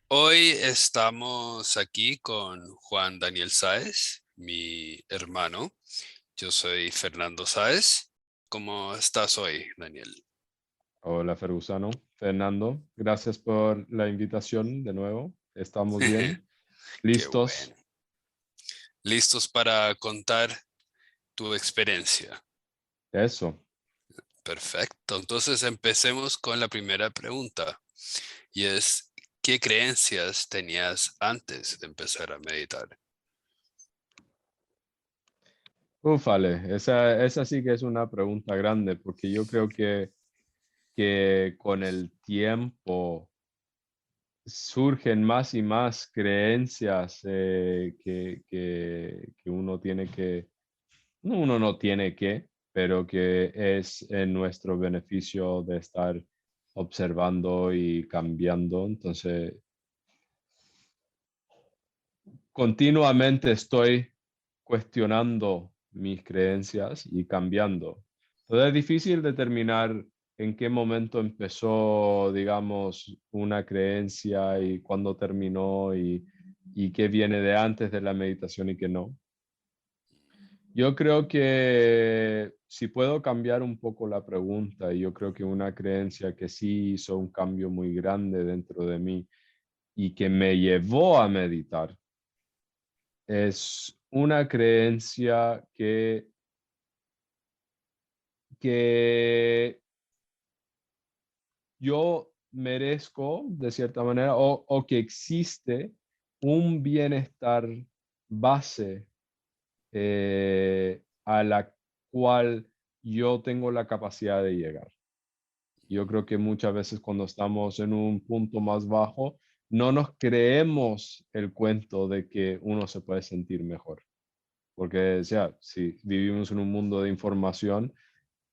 Hoy estamos aquí con Juan Daniel Sáez, mi hermano. Yo soy Fernando Sáez. ¿Cómo estás hoy, Daniel? Hola, Fergusano. Fernando, gracias por la invitación de nuevo. ¿Estamos bien? Qué bueno. ¿Listos? ¿Listos para contar tu experiencia? Eso. Perfecto. Entonces empecemos con la primera pregunta y es, ¿qué creencias tenías antes de empezar a meditar? Ufale, esa sí que es una pregunta grande, porque yo creo que con el tiempo surgen más y más creencias que uno tiene que, no, uno no tiene que, pero que es en nuestro beneficio de estar observando y cambiando. Entonces, continuamente estoy cuestionando mis creencias y cambiando. Entonces es difícil determinar en qué momento empezó, digamos, una creencia y cuándo terminó y qué viene de antes de la meditación y qué no. Yo creo que si puedo cambiar un poco la pregunta, y yo creo que una creencia que sí hizo un cambio muy grande dentro de mí y que me llevó a meditar es una creencia que yo merezco, de cierta manera, o que existe un bienestar base a la cual yo tengo la capacidad de llegar. Yo creo que muchas veces cuando estamos en un punto más bajo, no nos creemos el cuento de que uno se puede sentir mejor. Porque, o sea, si vivimos en un mundo de información,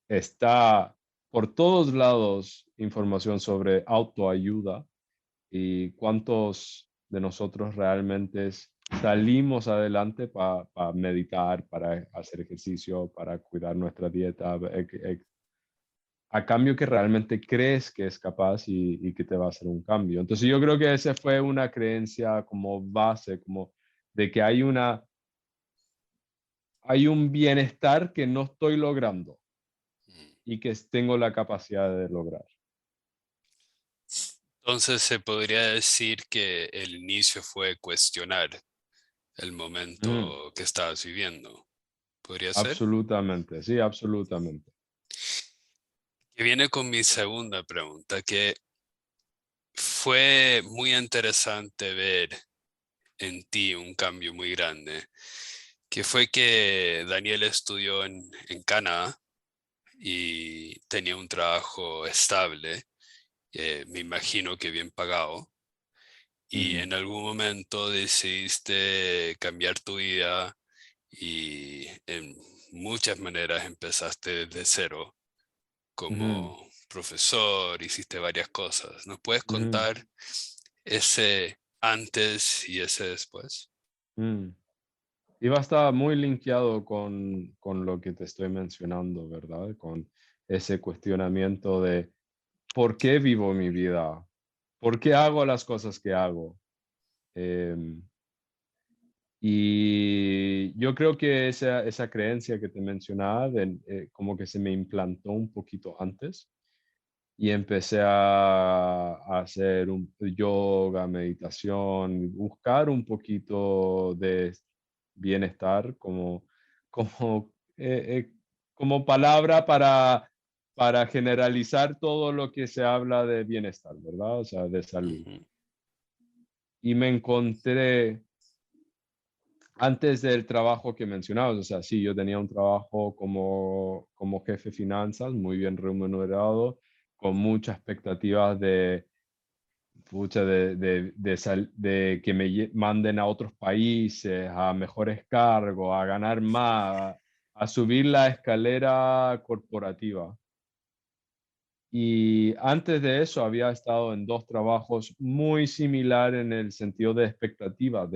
está por todos lados información sobre autoayuda y cuántos de nosotros realmente salimos adelante para meditar, para hacer ejercicio, para cuidar nuestra dieta, a cambio que realmente crees que es capaz y que te va a hacer un cambio. Entonces yo creo que esa fue una creencia como base, como de que hay un bienestar que no estoy logrando Mm. y que tengo la capacidad de lograr. Entonces se podría decir que el inicio fue cuestionar el Mm, momento que estabas viviendo. ¿Podría ser? absolutamente, sí, absolutamente. Que viene con mi segunda pregunta, que fue muy interesante ver en ti un cambio muy grande, que fue que Daniel estudió en Canadá y tenía un trabajo estable, me imagino que bien pagado, y Ujú, en algún momento decidiste cambiar tu vida y en muchas maneras empezaste desde cero ujú, como profesor, hiciste varias cosas. ¿Nos puedes ujú, contar ese antes y ese después? mm. Y va a estar muy linkeado con lo que te estoy mencionando, ¿verdad? Con ese cuestionamiento de por qué vivo mi vida, por qué hago las cosas que hago. Em, y yo creo que esa creencia que te mencionaba, como que se me implantó un poquito antes y empecé a hacer un yoga, meditación, buscar un poquito de bienestar como, como palabra para generalizar todo lo que se habla de bienestar, ¿verdad? O sea, de salud. Ujú. Y me encontré antes del trabajo que mencionabas, o sea, sí, yo tenía un trabajo como jefe de finanzas, muy bien remunerado, con muchas expectativas pucha, de que manden a otros países, a mejores cargos, a ganar más, a subir la escalera corporativa. Y antes de eso había estado en dos trabajos muy similar en el sentido de expectativa,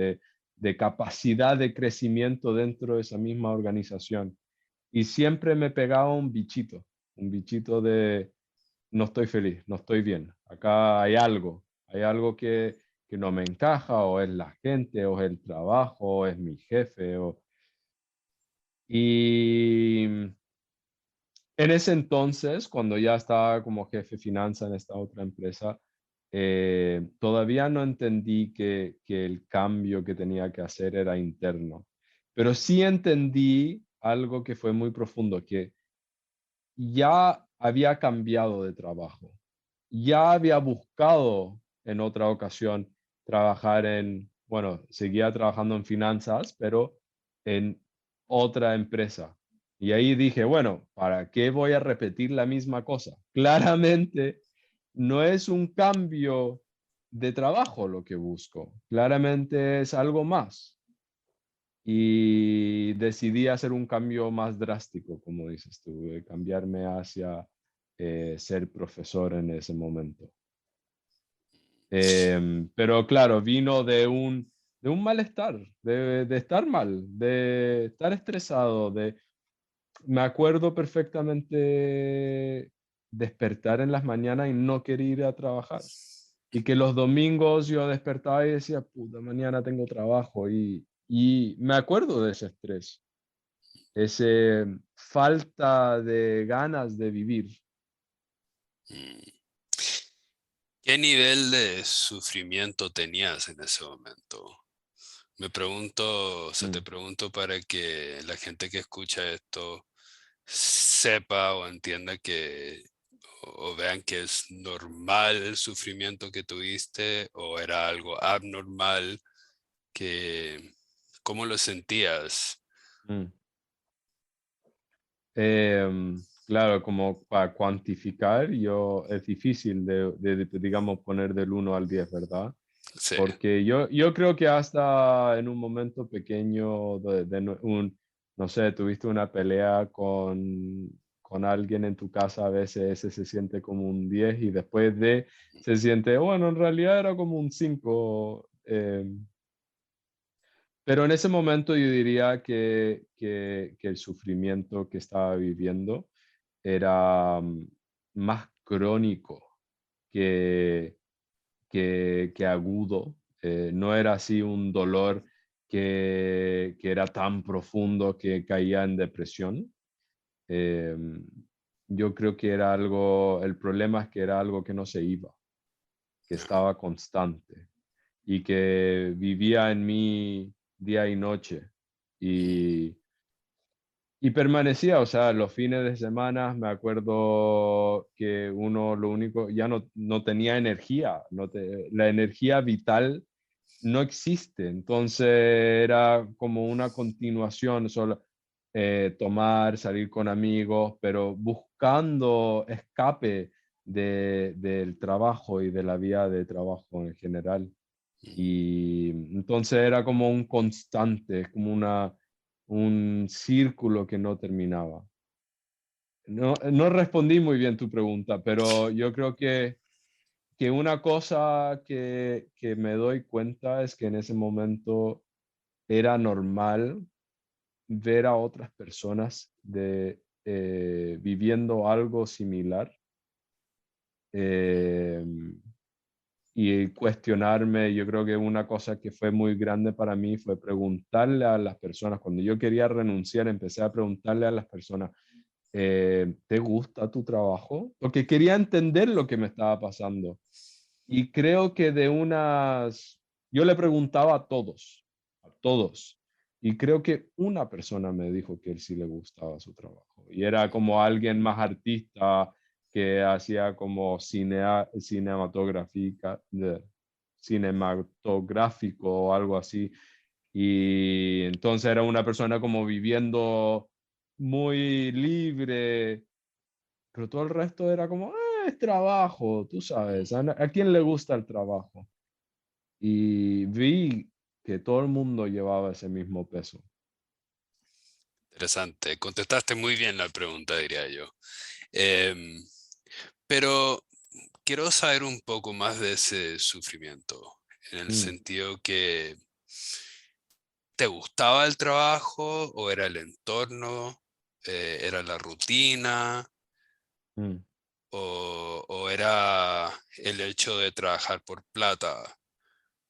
de capacidad de crecimiento dentro de esa misma organización. Y siempre me pegaba un bichito de no estoy feliz, no estoy bien. Acá hay algo que no me encaja, o es la gente, o es el trabajo, o es mi jefe. Y en ese entonces, cuando ya estaba como jefe de finanzas en esta otra empresa, todavía no entendí que el cambio que tenía que hacer era interno. Pero sí entendí algo que fue muy profundo, que ya había cambiado de trabajo. Ya había buscado en otra ocasión trabajar bueno, seguía trabajando en finanzas, pero en otra empresa. Y ahí dije, bueno, ¿para qué voy a repetir la misma cosa? Claramente no es un cambio de trabajo lo que busco, claramente es algo más. Y decidí hacer un cambio más drástico, como dices tú, de cambiarme hacia ser profesor en ese momento. Pero claro, vino de un malestar, de estar mal, de estar estresado, me acuerdo perfectamente despertar en las mañanas y no querer ir a trabajar. Y que los domingos yo despertaba y decía, puta, mañana tengo trabajo. Y me acuerdo de ese estrés, ese falta de ganas de vivir. Mm. ¿Qué nivel de sufrimiento tenías en ese momento? Me pregunto, o sea, te Mm, pregunto para que la gente que escucha esto sepa o entienda o vean que es normal el sufrimiento que tuviste o era algo abnormal, que, ¿cómo lo sentías? mm. Claro, como para cuantificar, es difícil digamos, poner del 1 al 10, ¿verdad? Sí, Porque yo creo que hasta en un momento pequeño, no sé, tuviste una pelea con alguien en tu casa, a veces ese se siente como un 10 y después se siente, bueno, en realidad era como un 5. Pero en ese momento yo diría que el sufrimiento que estaba viviendo era más crónico que, que agudo. No era así un dolor que era tan profundo que caía en depresión. Em, yo creo que era algo, el problema es que era algo que no se iba, que estaba constante y que vivía en mí día y noche. Y, y permanecía, o sea, los fines de semana me acuerdo que uno lo único, ya no tenía energía, la energía vital no existe, entonces era como una continuación, solo tomar, salir con amigos, pero buscando escape del trabajo y de la vida de trabajo en general. Y entonces era como un constante, como un círculo que no terminaba. No respondí muy bien tu pregunta, pero yo creo que una cosa que me doy cuenta es que en ese momento era normal ver a otras personas viviendo algo similar. em, y cuestionarme. Yo creo que una cosa que fue muy grande para mí fue preguntarle a las personas, cuando yo quería renunciar, empecé a preguntarle a las personas, ¿te gusta tu trabajo? Porque quería entender lo que me estaba pasando. Y creo que yo le preguntaba a todos, y creo que una persona me dijo que él sí le gustaba su trabajo. Y era como alguien más artista que hacía como cinematográfico o algo así. Y entonces era una persona como viviendo muy libre, pero todo el resto era como, es trabajo, tú sabes, ¿a quién le gusta el trabajo? Y vi que todo el mundo llevaba ese mismo peso. interesante. Contestaste muy bien la pregunta, diría yo. Em, pero quiero saber un poco más de ese sufrimiento, en el Mm, sentido que ¿te gustaba el trabajo o era el entorno? ¿Era la rutina? mm, O era el hecho de trabajar por plata?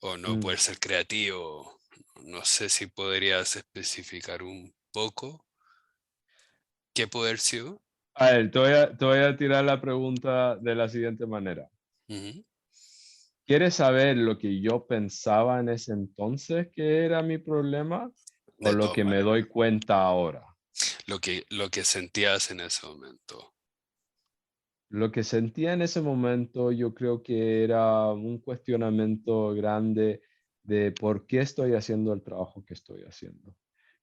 ¿O no mm. poder ser creativo? No sé si podrías especificar un poco qué puede haber sido. A ver, te voy a tirar la pregunta de la siguiente manera. Ujú. ¿Quieres saber lo que yo pensaba en ese entonces que era mi problema o De lo todas que me maneras, doy cuenta ahora? lo que sentías en ese momento. Lo que sentía en ese momento, yo creo que era un cuestionamiento grande de por qué estoy haciendo el trabajo que estoy haciendo.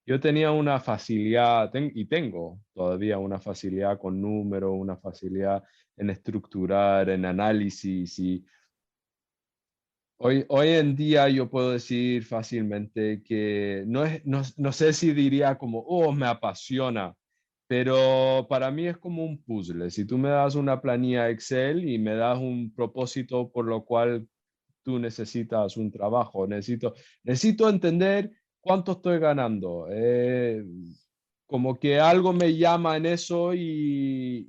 Yo tenía una facilidad, y tengo todavía una facilidad con números, una facilidad en estructurar, en análisis, y hoy en día yo puedo decir fácilmente que no sé si diría como, oh, me apasiona, pero para mí es como un puzzle. Si tú me das una planilla Excel y me das un propósito por lo cual tú necesitas un trabajo, necesito entender cuánto estoy ganando. Como que algo me llama en eso y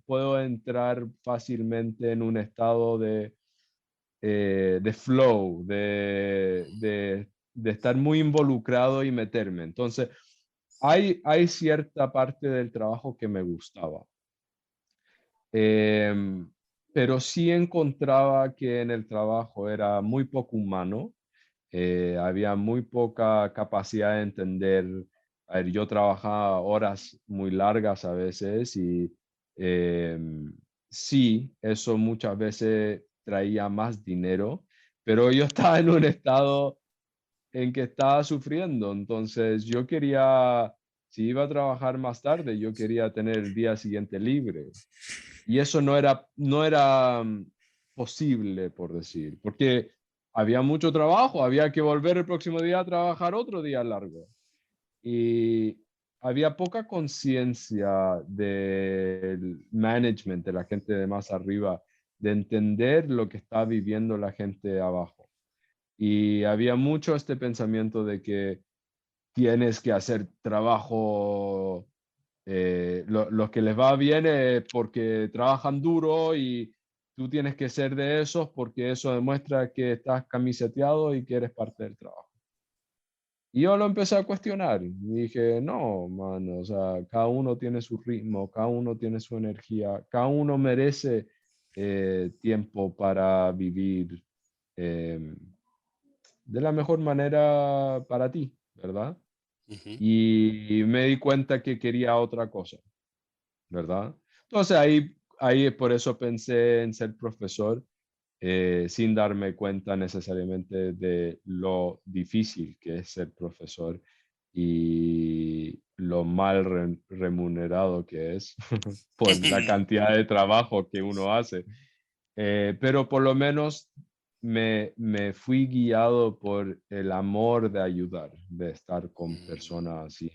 puedo entrar fácilmente en un estado de flow, de estar muy involucrado y meterme. Entonces, hay cierta parte del trabajo que me gustaba, em, pero sí encontraba que en el trabajo era muy poco humano, había muy poca capacidad de entender. A ver, yo trabajaba horas muy largas a veces y em, sí, eso muchas veces traía más dinero, pero yo estaba en un estado en que estaba sufriendo, entonces yo quería, si iba a trabajar más tarde, yo quería tener el día siguiente libre. Y eso no era posible, por decir, porque había mucho trabajo, había que volver el próximo día a trabajar otro día largo. Y había poca conciencia del management, de la gente de más arriba, de entender lo que está viviendo la gente de abajo. Y había mucho este pensamiento de que tienes que hacer trabajo, los que les va bien es porque trabajan duro y tú tienes que ser de esos porque eso demuestra que estás camiseteado y que eres parte del trabajo. Y yo lo empecé a cuestionar y dije, no, mano, o sea, cada uno tiene su ritmo, cada uno tiene su energía, cada uno merece tiempo para vivir em, de la mejor manera para ti, ¿verdad? Ujú. Y me di cuenta que quería otra cosa, ¿verdad? Entonces ahí por eso pensé en ser profesor, sin darme cuenta necesariamente de lo difícil que es ser profesor y lo mal remunerado que es por la cantidad de trabajo que uno hace. Pero por lo menos me fui guiado por el amor de ayudar, de estar con Mm, personas y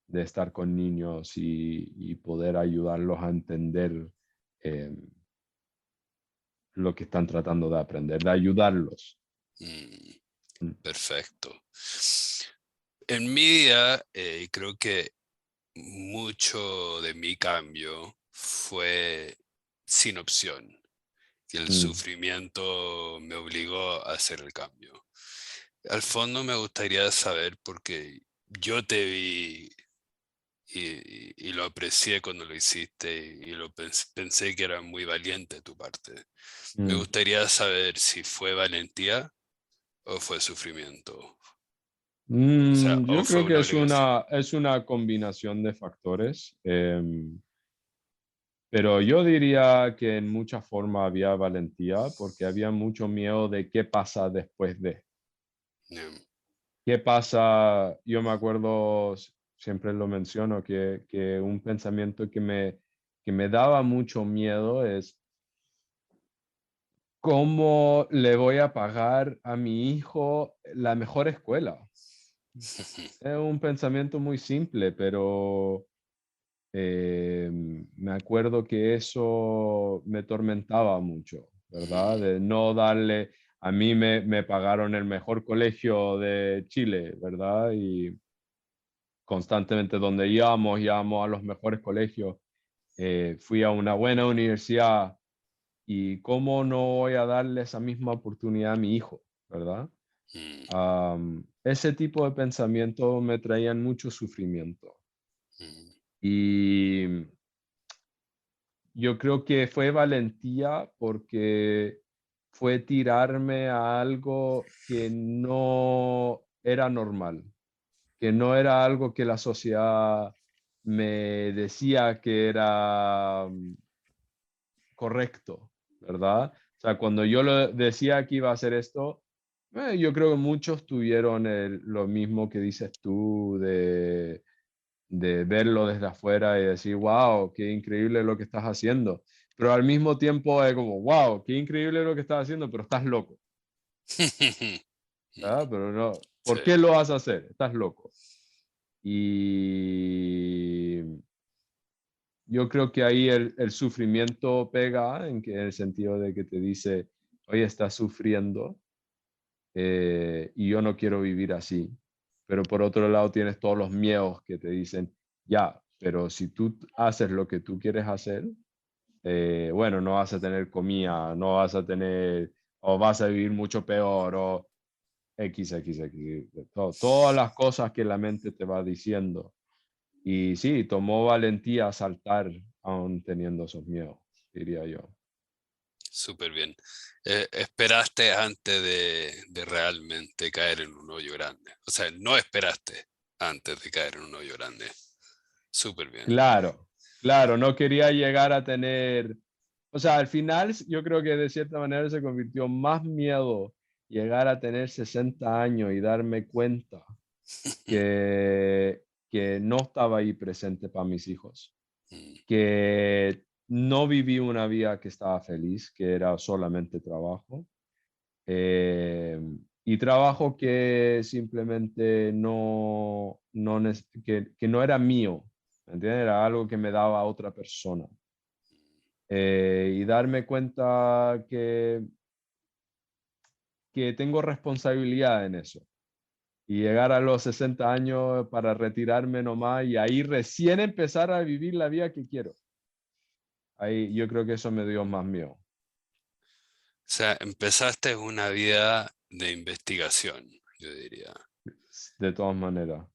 de estar con niños y poder ayudarlos a entender eh, lo que están tratando de aprender, de ayudarlos. mm, Mm, perfecto. En mi vida, creo que mucho de mi cambio fue sin opción. Y el mm, sufrimiento me obligó a hacer el cambio. Al fondo me gustaría saber, porque yo te vi y lo aprecié cuando lo hiciste y pensé que era muy valiente de tu parte. Me mm. gustaría saber si fue valentía o fue sufrimiento. O sea, o Yo fue creo que una obligación. es una combinación de factores, pero yo diría que en mucha forma había valentía porque había mucho miedo de qué pasa después de. Em, ¿Qué pasa? Yo me acuerdo, siempre lo menciono, que un pensamiento que me daba mucho miedo es, ¿cómo le voy a pagar a mi hijo la mejor escuela? Es un pensamiento muy simple, pero me acuerdo que eso me tormentaba mucho, ¿verdad? De no darle. a mí me pagaron el mejor colegio de Chile, ¿verdad? Y constantemente donde íbamos a los mejores colegios. Fui a una buena universidad y cómo no voy a darle esa misma oportunidad a mi hijo, ¿verdad? mm, Ese tipo de pensamiento me traían mucho sufrimiento. mm, Y yo creo que fue valentía porque fue tirarme a algo que no era normal, que no era algo que la sociedad me decía que era correcto, ¿verdad? O sea, cuando yo lo decía que iba a hacer esto, yo creo que muchos tuvieron lo mismo que dices tú de verlo desde afuera y decir, wow, qué increíble lo que estás haciendo. Pero al mismo tiempo es como, wow, qué increíble lo que estás haciendo, pero estás loco, mm, ¿verdad? Pero no, sí, ¿por qué lo vas a hacer? Estás loco. Y yo creo que ahí el sufrimiento pega en el sentido de que te dice, oye, estás sufriendo y yo no quiero vivir así. Pero por otro lado tienes todos los miedos que te dicen, ya, pero si tú haces lo que tú quieres hacer, bueno, no vas a tener comida, no vas a tener, o vas a vivir mucho peor, o X, todas las cosas que la mente te va diciendo. Y sí, tomó valentía saltar aún teniendo esos miedos, diría yo. súper bien. Esperaste antes de realmente caer en un hoyo grande. O sea, no esperaste antes de caer en un hoyo grande. Súper bien. Claro, claro, no quería llegar a tener, o sea, al final yo creo que de cierta manera se convirtió más miedo llegar a tener 60 años y darme cuenta que, que no estaba ahí presente para mis hijos, Mm, que no viví una vida que estaba feliz, que era solamente trabajo, eh, y trabajo que simplemente que no era mío, ¿me entiendes? Era algo que me daba a otra persona. Y darme cuenta que tengo responsabilidad en eso. Y llegar a los 60 años para retirarme nomás y ahí recién empezar a vivir la vida que quiero. Ahí yo creo que eso me dio más miedo, o sea, empezaste una vida de investigación, yo diría. de todas maneras.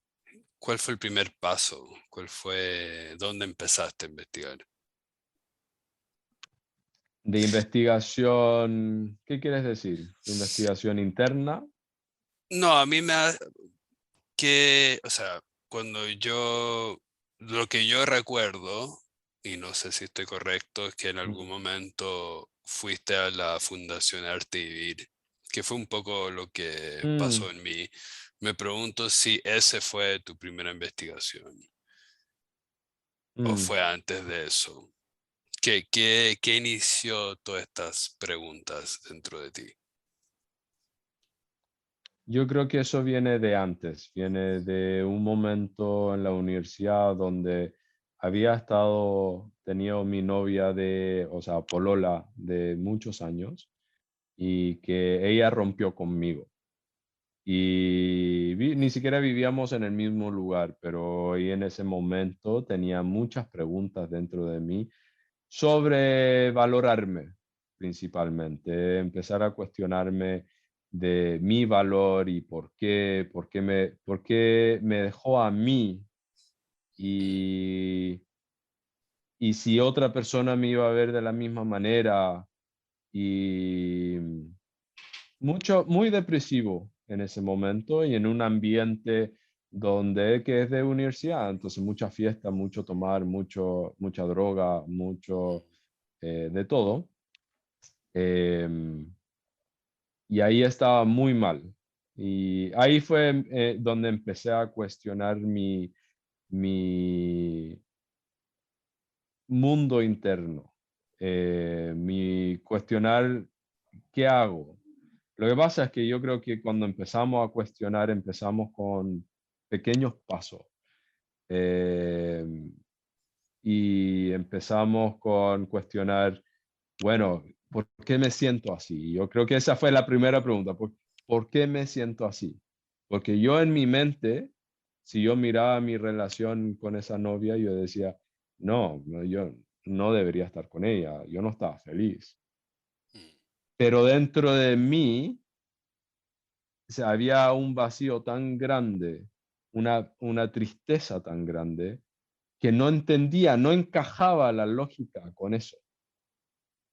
¿Cuál fue el primer paso? ¿Cuál fue, dónde empezaste a investigar? De investigación, ¿qué quieres decir? ¿De investigación interna? No, a mí me ha, que, o sea, lo que yo recuerdo, y no sé si estoy correcto, es que en algún Mm, momento fuiste a la Fundación Arte y Vivir, que fue un poco lo que mm, pasó en mí. Me pregunto si ese fue tu primera investigación o mm. fue antes de eso. ¿Qué inició todas estas preguntas dentro de ti? Yo creo que eso viene de antes, viene de un momento en la universidad donde había tenido mi novia o sea, polola de muchos años y que ella rompió conmigo. Y ni siquiera vivíamos en el mismo lugar, pero ahí en ese momento tenía muchas preguntas dentro de mí sobre valorarme, principalmente, empezar a cuestionarme de mi valor y por qué me dejó a mí Mm, y, y si otra persona me iba a ver de la misma manera y muy depresivo en ese momento y en un ambiente que es de universidad, entonces mucha fiesta, mucho tomar, mucha droga, mucho de todo. Em, y ahí estaba muy mal. Y ahí fue donde empecé a cuestionar mi mundo interno, cuestionar qué hago. Lo que pasa es que yo creo que cuando empezamos a cuestionar, empezamos con pequeños pasos. em, y empezamos con cuestionar, bueno, ¿por qué me siento así? Yo creo que esa fue la primera pregunta. ¿Por qué me siento así? Porque yo en mi mente, si yo miraba mi relación con esa novia, yo decía, yo no debería estar con ella, yo no estaba feliz. mm, Pero dentro de mí, había un vacío tan grande, una tristeza tan grande, que no entendía, no encajaba la lógica con eso,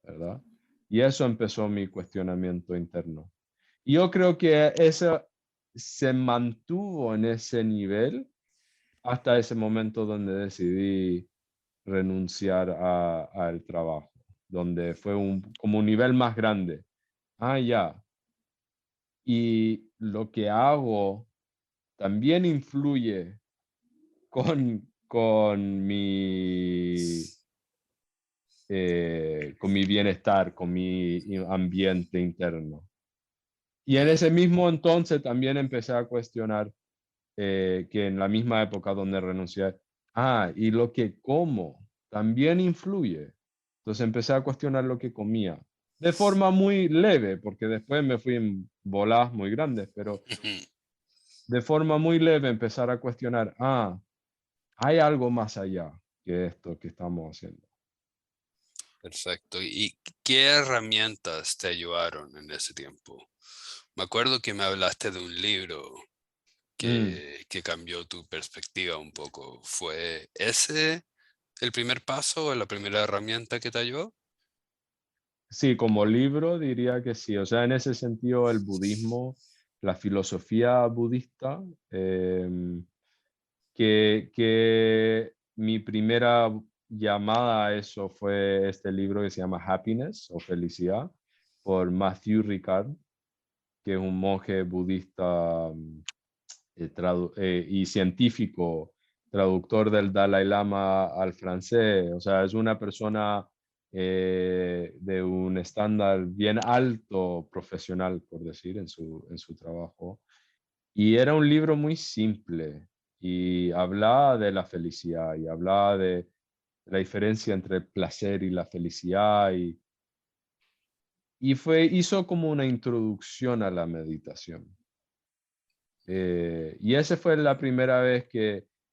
¿verdad? Y eso empezó mi cuestionamiento interno. Y yo creo que eso se mantuvo en ese nivel hasta ese momento donde decidí renunciar al trabajo, donde fue como un nivel más grande. Ah, ya. Y lo que hago también influye con mi bienestar, con mi ambiente interno. Y en ese mm, mismo entonces también empecé a cuestionar que en la misma época donde renuncié, y lo que como también influye. Entonces empecé a cuestionar lo que comía, de forma muy leve, porque después me fui en bolas muy grandes, pero ujú. de forma muy leve empezar a cuestionar, hay algo más allá que esto que estamos haciendo. Perfecto. ¿Y qué herramientas te ayudaron en ese tiempo? Me acuerdo que me hablaste de un libro Mm, que cambió tu perspectiva un poco. ¿Fue ese el primer paso o la primera herramienta que te ayudó? sí, como libro diría que sí. O sea, en ese sentido, el budismo, la filosofía budista, que mi primera llamada a eso fue este libro que se llama Happiness o Felicidad por Matthew Ricard, que es un monje budista y científico, traductor del Dalai Lama al francés. O sea, es una persona de un estándar bien alto profesional, por decir, en su trabajo. Y era un libro muy simple y hablaba de la felicidad y hablaba de la diferencia entre el placer y la felicidad hizo como una introducción a la meditación. Y ese fue la primera vez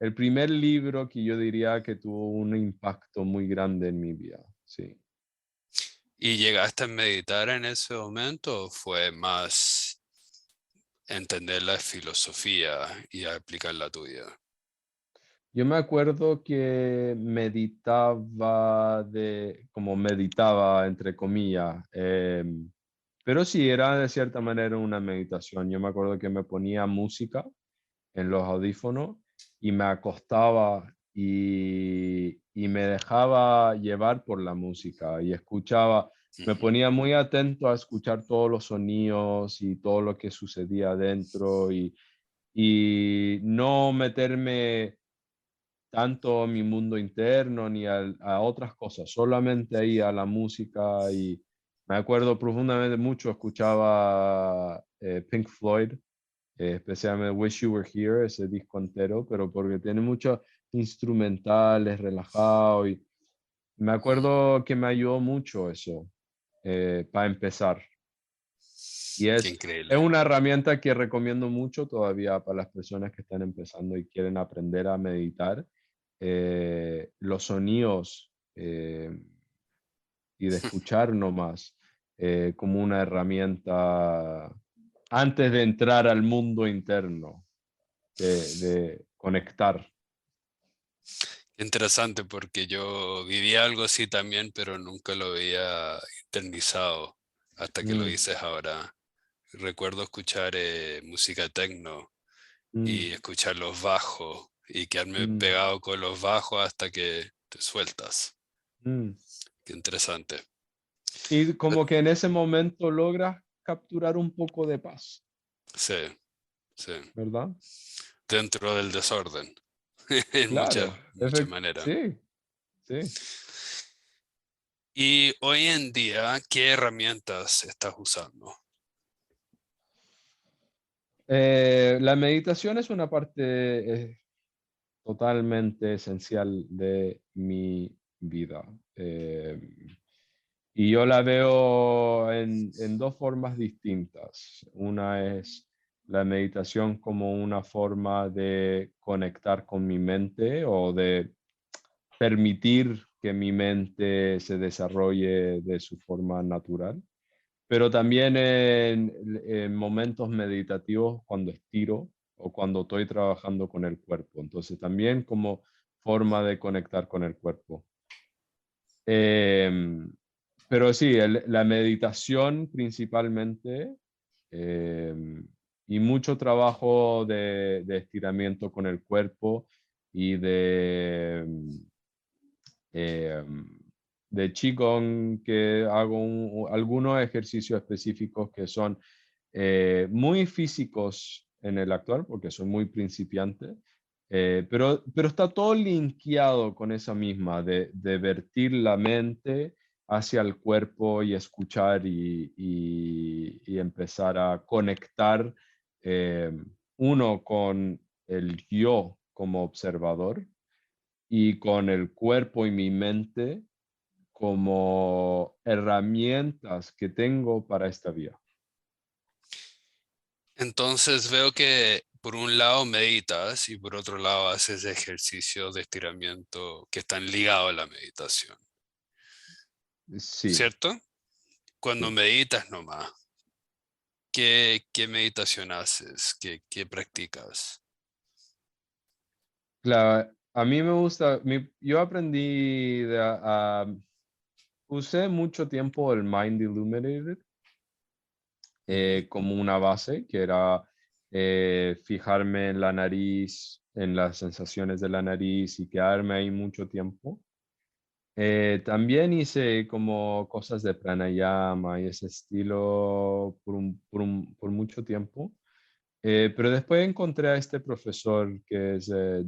el primer libro que yo diría que tuvo un impacto muy grande en mi vida, sí. ¿Y llegaste a meditar en ese momento o fue más entender la filosofía y aplicar la tuya? Yo me acuerdo que como meditaba, entre comillas, pero sí, era de cierta manera una meditación. Yo me acuerdo que me ponía música en los audífonos y me acostaba y me dejaba llevar por la música y me Ujú. ponía muy atento a escuchar todos los sonidos y todo lo que sucedía adentro y no meterme tanto a mi mundo interno ni a otras cosas, solamente ahí a la música y me acuerdo profundamente mucho, escuchaba Pink Floyd, especialmente Wish You Were Here, ese disco entero, pero porque tiene muchos instrumentales, relajado y me Mm, acuerdo que me ayudó mucho eso para empezar. Y qué es increíble. una herramienta que recomiendo mucho todavía para las personas que están empezando y quieren aprender a meditar. Los sonidos y de escuchar nomás como una herramienta antes de entrar al mundo interno, de conectar. Interesante porque yo viví algo así también, pero nunca lo había internalizado hasta que lo Mm, dices ahora. Recuerdo escuchar música techno mm, y escuchar los bajos y quedarme mm, pegado con los bajos hasta que te sueltas. mm. Qué interesante. Y Pe- como que en ese momento logras capturar un poco de paz, Sí, sí. ¿verdad? Dentro del desorden, en muchas, Claro, muchas maneras. sí, sí. Y hoy en día, ¿qué herramientas estás usando? La meditación es una parte totalmente esencial de mi vida. Y yo la veo en dos formas distintas. Una es la meditación como una forma de conectar con mi mente o de permitir que mi mente se desarrolle de su forma natural, pero también en momentos meditativos cuando estiro o cuando estoy trabajando con el cuerpo. Entonces también como forma de conectar con el cuerpo. Em, pero sí, la meditación principalmente em, y mucho trabajo de estiramiento con el cuerpo y em, de Qigong, que hago algunos ejercicios específicos que son muy físicos en el actual, porque soy muy principiante, pero está todo linkeado con esa misma, de vertir la mente hacia el cuerpo y escuchar y empezar a conectar eh, uno con el yo como observador y con el cuerpo y mi mente como herramientas que tengo para esta vida. Entonces veo que por un lado meditas y por otro lado haces ejercicios de estiramiento que están ligados a la meditación, Sí, ¿cierto? Cuando sí. meditas nomás, ¿qué meditación haces? ¿Qué practicas? Claro, a mí me gusta, yo aprendí, usé mucho tiempo el Mind Illuminated Ujú. como una base, que era fijarme en la nariz, en las sensaciones de la nariz y quedarme ahí mucho tiempo. También hice como cosas de pranayama y ese estilo por mucho tiempo. Pero después encontré a este profesor que es se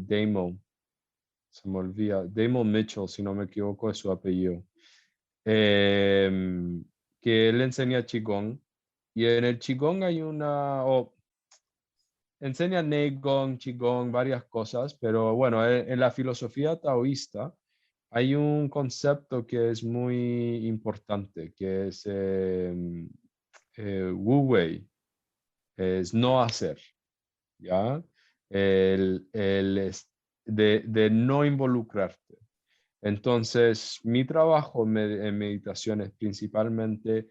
me olvida, Damon Mitchell, si no me equivoco, es su apellido, em, que él enseña Qigong. Y en el Qigong hay enseña Neigong, Qigong, varias cosas, pero bueno, en la filosofía taoísta hay un concepto que es muy importante, que es Wu Wei, es no hacer, ¿ya? De no involucrarte. Entonces, mi trabajo en meditación es principalmente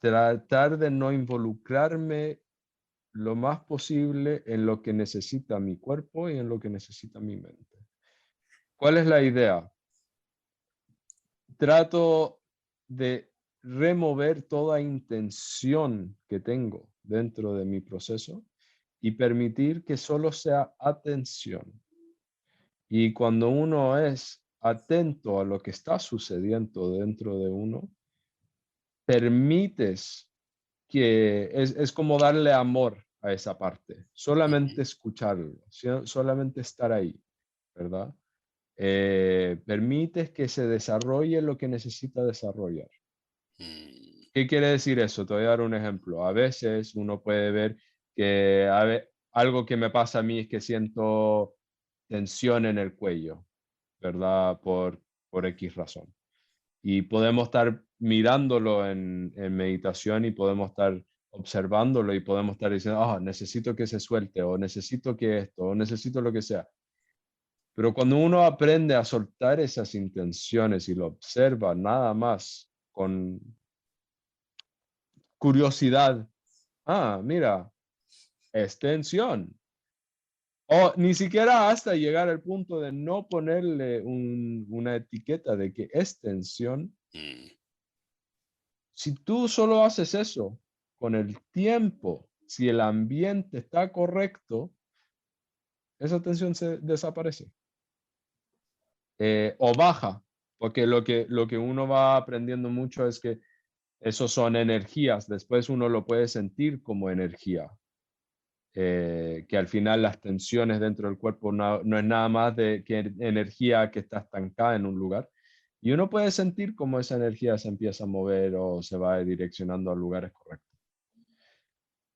tratar de no involucrarme lo más posible en lo que necesita mi cuerpo y en lo que necesita mi mente. ¿Cuál es la idea? Trato de remover toda intención que tengo dentro de mi proceso y permitir que solo sea atención. Y cuando uno es atento a lo que está sucediendo dentro de uno, permites que es como darle amor a esa parte, Ujú. solamente escucharlo, solamente estar ahí, ¿verdad? Permites que se desarrolle lo que necesita desarrollar. Mm, ¿Qué quiere decir eso? Te voy a dar un ejemplo. A veces uno puede ver que algo que me pasa a mí es que siento tensión en el cuello, ¿verdad? Por X razón. Y podemos estar mirándolo en meditación y podemos estar observándolo y podemos estar diciendo, ah, necesito que se suelte o necesito que esto o necesito lo que sea. Pero cuando uno aprende a soltar esas intenciones y lo observa nada más con curiosidad, ah, mira, es tensión. O ni siquiera hasta llegar al punto de no ponerle una etiqueta de que es tensión. mm, Si tú solo haces eso con el tiempo, si el ambiente está correcto, esa tensión se desaparece o baja, porque lo que uno va aprendiendo mucho es que esos son energías, después uno lo puede sentir como energía, que al final las tensiones dentro del cuerpo no es nada más de que energía que está estancada en un lugar. Y uno puede sentir cómo esa energía se empieza a mover o se va direccionando a lugares correctos.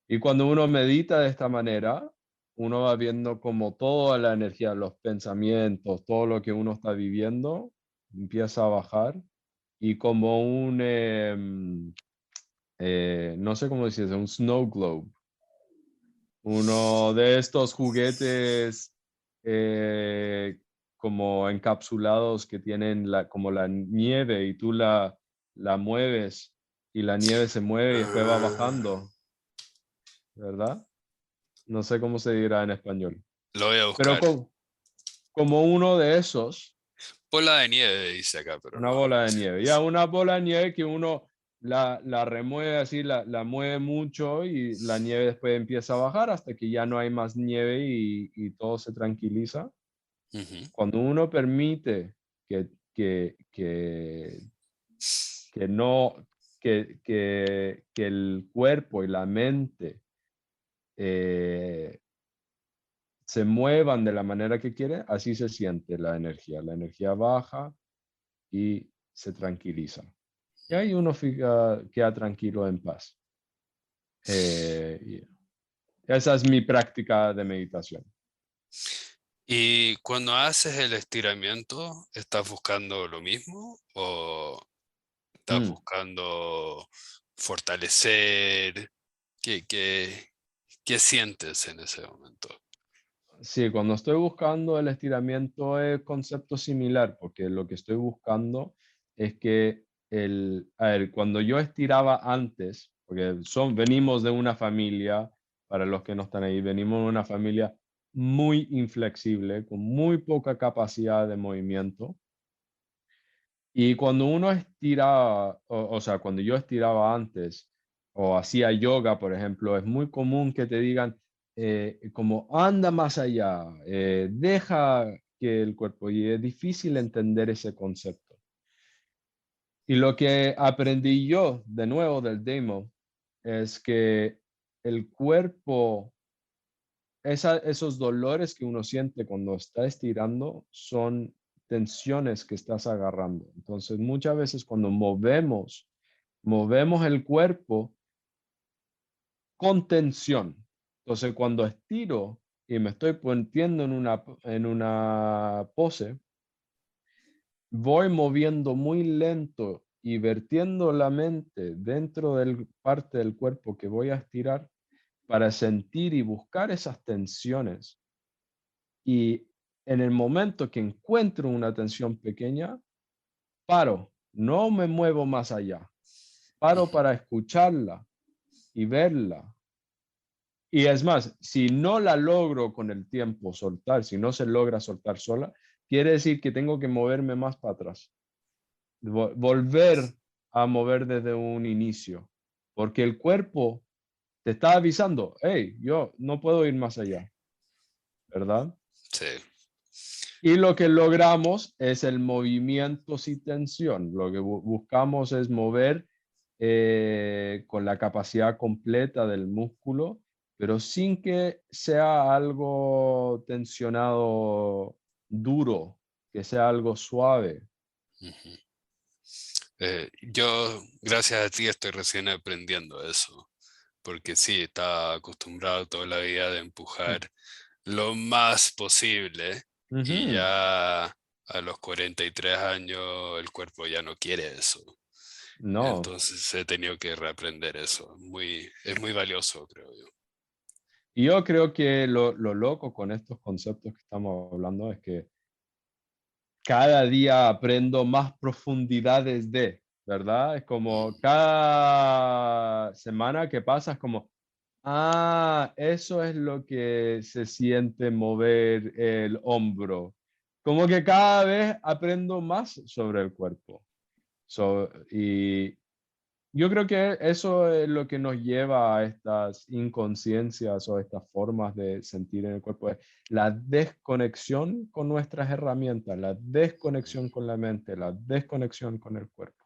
Y cuando uno medita de esta manera, uno va viendo como toda la energía, los pensamientos, todo lo que uno está viviendo, empieza a bajar y como no sé cómo decirse, un snow globe, uno de estos juguetes como encapsulados que tienen como la nieve y tú la mueves y la nieve se mueve y después va Ah, bajando, ¿verdad? No sé cómo se dirá en español, lo voy a pero buscar. como uno de esos, Bola de nieve dice acá, pero una no, bola no de sé qué nieve. Ya es. una bola de nieve que uno la remueve así, la mueve mucho y la nieve después empieza a bajar hasta que ya no hay más nieve y todo se tranquiliza. Ujú. Cuando uno permite que, que, que, que no, que el cuerpo y la mente eh, se muevan de la manera que quiere, así se siente la energía. La energía baja y se tranquiliza. Y ahí uno queda tranquilo en paz. Y esa es mi práctica de meditación. Y cuando haces el estiramiento, ¿estás buscando lo mismo o estás Mm. buscando fortalecer? ¿Qué, qué sientes en ese momento? Sí, cuando estoy buscando el estiramiento es concepto similar, porque lo que estoy buscando es que a ver, cuando yo estiraba antes, porque venimos de una familia, para los que no están ahí, venimos de una familia muy inflexible, con muy poca capacidad de movimiento. Y cuando uno estiraba, o sea, cuando yo estiraba antes o hacía yoga, por ejemplo, es muy común que te digan como anda más allá, deja que el cuerpo, y es difícil entender ese concepto. Y lo que aprendí yo, de nuevo, del demo, es que el cuerpo, esos dolores que uno siente cuando está estirando son tensiones que estás agarrando. Entonces, muchas veces cuando movemos el cuerpo con tensión. Entonces, cuando estiro y me estoy poniendo en una pose, voy moviendo muy lento y vertiendo la mente dentro del parte del cuerpo que voy a estirar para sentir y buscar esas tensiones. Y en el momento que encuentro una tensión pequeña, paro, no me muevo más allá, paro Ujú. para escucharla y verla. Y es más, si no la logro con el tiempo soltar, si no se logra soltar sola, quiere decir que tengo que moverme más para atrás, volver a mover desde un inicio, porque el cuerpo te está avisando, hey, yo no puedo ir más allá, ¿verdad? Sí. Y lo que logramos es el movimiento sin tensión. Lo que buscamos es mover con la capacidad completa del músculo, pero sin que sea algo tensionado duro, que sea algo suave. Ujú. Yo, gracias a ti, estoy recién aprendiendo eso, porque sí, estaba acostumbrado toda la vida de empujar Mm. lo más posible y Ujú. ya a los 43 años el cuerpo ya no quiere eso. No. Entonces he tenido que reaprender eso. Es muy valioso, creo yo. Y yo creo que lo loco con estos conceptos que estamos hablando es que cada día aprendo más profundidades ¿verdad? Es como Mm, cada semana que pasa es como, eso es lo que se siente mover el hombro. Como que cada vez aprendo más sobre el cuerpo. Y yo creo que eso es lo que nos lleva a estas inconsciencias o estas formas de sentir en el cuerpo, es la desconexión con nuestras herramientas, la desconexión con la mente, la desconexión con el cuerpo.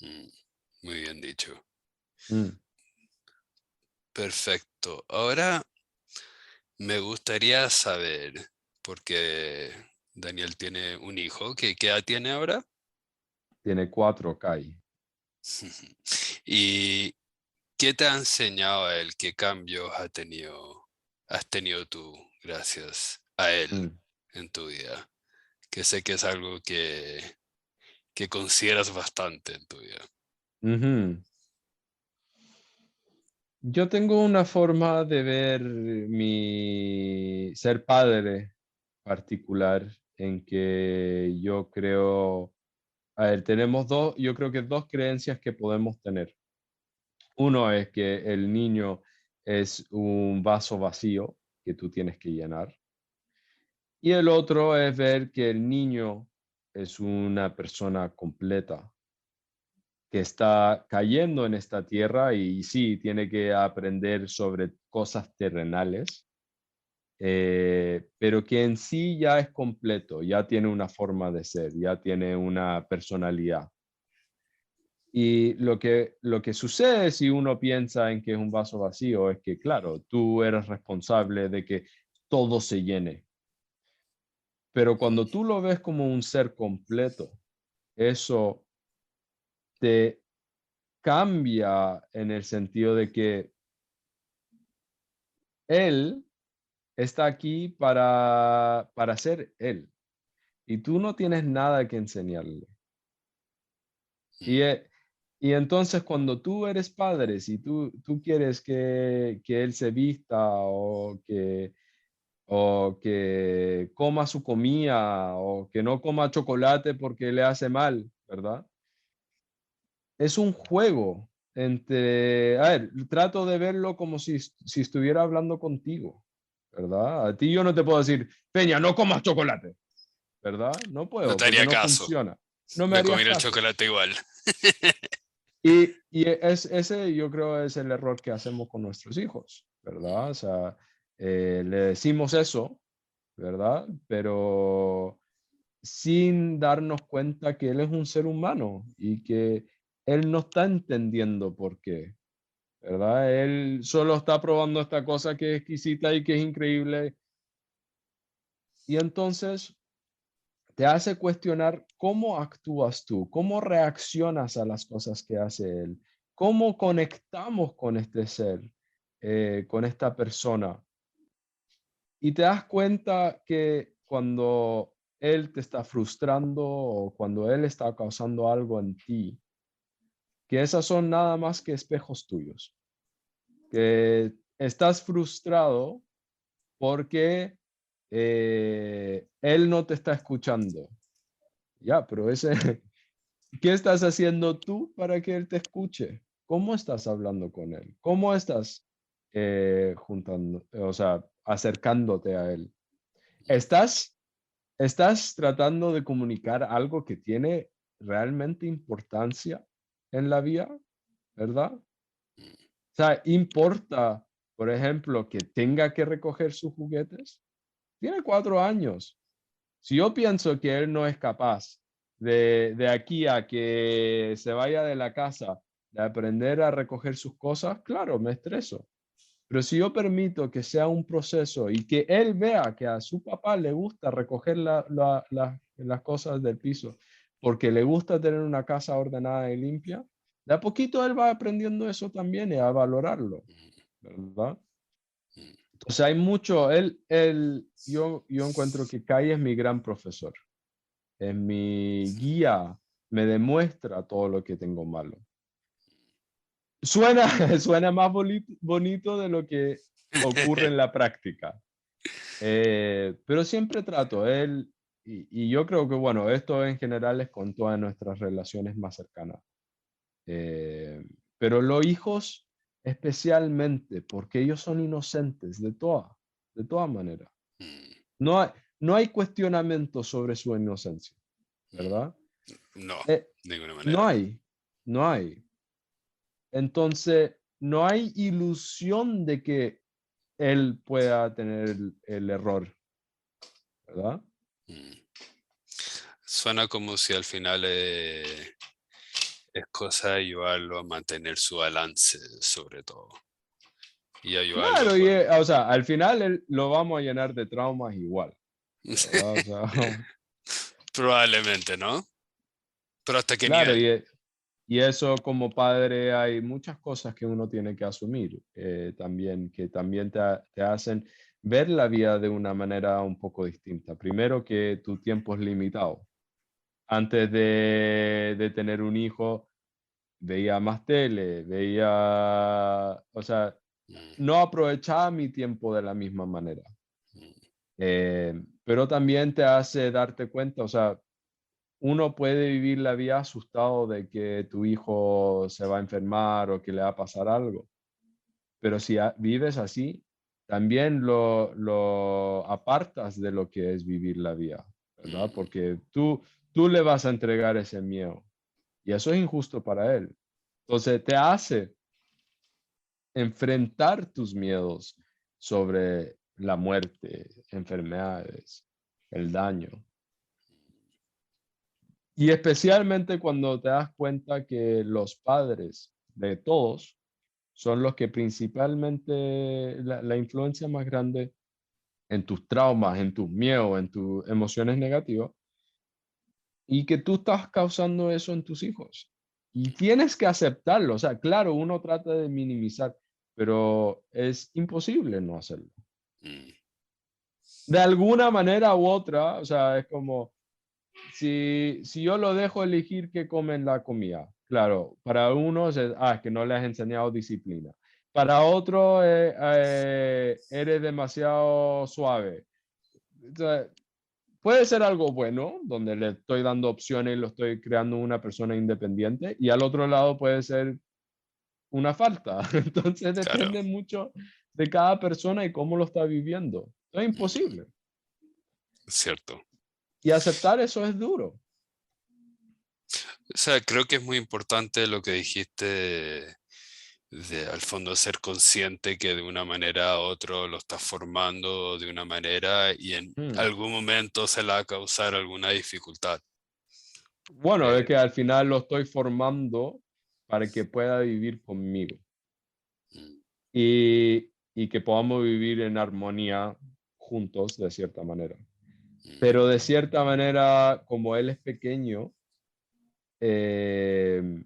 mm, muy bien dicho. Mm. Perfecto. Ahora me gustaría saber, porque Daniel tiene un hijo, ¿qué edad tiene ahora? Tiene 4 Kai. ¿Y qué te ha enseñado a él? ¿Qué cambios has tenido tú gracias a él Mm. en tu vida? Que sé que es algo que consideras bastante en tu vida? Ujú. Yo tengo una forma de ver mi ser padre particular en que yo creo, a ver, tenemos dos, yo creo que dos creencias que podemos tener. Uno es que el niño es un vaso vacío que tú tienes que llenar. Y el otro es ver que el niño es una persona completa que está cayendo en esta tierra y sí, tiene que aprender sobre cosas terrenales, pero que en sí ya es completo, ya tiene una forma de ser, ya tiene una personalidad. Y lo que sucede si uno piensa en que es un vaso vacío es que, claro, tú eres responsable de que todo se llene, pero cuando tú lo ves como un ser completo, eso te cambia en el sentido de que él está aquí para ser él, y tú no tienes nada que enseñarle. Y, Mm, y entonces cuando tú eres padre, si tú quieres que él se vista o que coma su comida o que no coma chocolate porque le hace mal, ¿verdad? Es un juego entre, a ver, trato de verlo como si estuviera hablando contigo, ¿verdad? A ti yo no te puedo decir, Peña, no comas chocolate, ¿verdad? No No puedo, te porque haría no caso. funciona. No me Me harías comería el caso. chocolate igual. Ese yo creo es el error que hacemos con nuestros hijos, ¿verdad? O sea, le decimos eso, ¿verdad? Pero sin darnos cuenta que él es un ser humano y que él no está entendiendo por qué, ¿verdad? Él solo está probando esta cosa que es exquisita y que es increíble. Y entonces te hace cuestionar cómo actúas tú, cómo reaccionas a las cosas que hace él, cómo conectamos con este ser, con esta persona. Y te das cuenta que cuando él te está frustrando o cuando él está causando algo en ti, que esas son nada más que espejos tuyos, que estás frustrado porque él no te está escuchando. Ya, pero ese, ¿qué estás haciendo tú para que él te escuche? ¿Cómo estás hablando con él? ¿Cómo estás juntando, o sea, acercándote a él? ¿Estás tratando de comunicar algo que tiene realmente importancia en la vida, verdad? O sea, ¿importa, por ejemplo, que tenga que recoger sus juguetes? Tiene 4 años. Si yo pienso que él no es capaz de aquí a que se vaya de la casa, de aprender a recoger sus cosas, claro, me estreso. Pero si yo permito que sea un proceso y que él vea que a su papá le gusta recoger las cosas del piso, porque le gusta tener una casa ordenada y limpia, de a poquito él va aprendiendo eso también y a valorarlo, ¿verdad? Entonces hay mucho, yo encuentro que Kai es mi gran profesor, es mi guía, me demuestra todo lo que tengo malo. Suena, suena más bonito de lo que ocurre en la práctica. Pero siempre trato, y yo creo que, bueno, esto en general es con todas nuestras relaciones más cercanas. Pero los hijos especialmente, porque ellos son inocentes de toda manera. No hay, no hay cuestionamiento sobre su inocencia, ¿verdad? No, Eh, de ninguna no manera. hay, no hay. Entonces, no hay ilusión de que él pueda tener el error, ¿verdad? Mm. Suena como si al final es cosa de ayudarlo a mantener su balance, sobre todo. Y ayudarlo Claro, y, con... o sea, al final lo vamos a llenar de traumas igual, ¿verdad? O sea, Probablemente, ¿no? Pero ¿hasta qué claro, nivel? y eso como padre hay muchas cosas que uno tiene que asumir también, que también te hacen ver la vida de una manera un poco distinta. Primero que tu tiempo es limitado, antes de tener un hijo, veía más tele, o sea, mm, no aprovechaba mi tiempo de la misma manera. mm, Pero también te hace darte cuenta, o sea, uno puede vivir la vida asustado de que tu hijo se va a enfermar o que le va a pasar algo, pero si vives así, también lo apartas de lo que es vivir la vida, ¿verdad? mm, Porque tú le vas a entregar ese miedo y eso es injusto para él. Entonces te hace enfrentar tus miedos sobre la muerte, enfermedades, el daño. Y especialmente cuando te das cuenta que los padres de todos son los que principalmente la influencia más grande en tus traumas, en tus miedos, en tus emociones negativas, y que tú estás causando eso en tus hijos. Y tienes que aceptarlo. O sea, claro, uno trata de minimizar, pero es imposible no hacerlo. mm. De alguna manera u otra, o sea, es como, si yo lo dejo elegir qué comen la comida, claro, para unos es que no le has enseñado disciplina. Para otro, eres demasiado suave. O sea, puede ser algo bueno, donde le estoy dando opciones y lo estoy creando una persona independiente, y al otro lado puede ser una falta. Entonces Claro, depende mucho de cada persona y cómo lo está viviendo. Es mm, imposible. es cierto. Y aceptar eso es duro. O sea, creo que es muy importante lo que dijiste al fondo ser consciente que de una manera u otra lo estás formando de una manera y en Mm. algún momento se le va a causar alguna dificultad. Bueno, es Eh, que al final lo estoy formando para que pueda vivir conmigo mm, y que podamos vivir en armonía juntos de cierta manera. mm, Pero de cierta manera, como él es pequeño, em,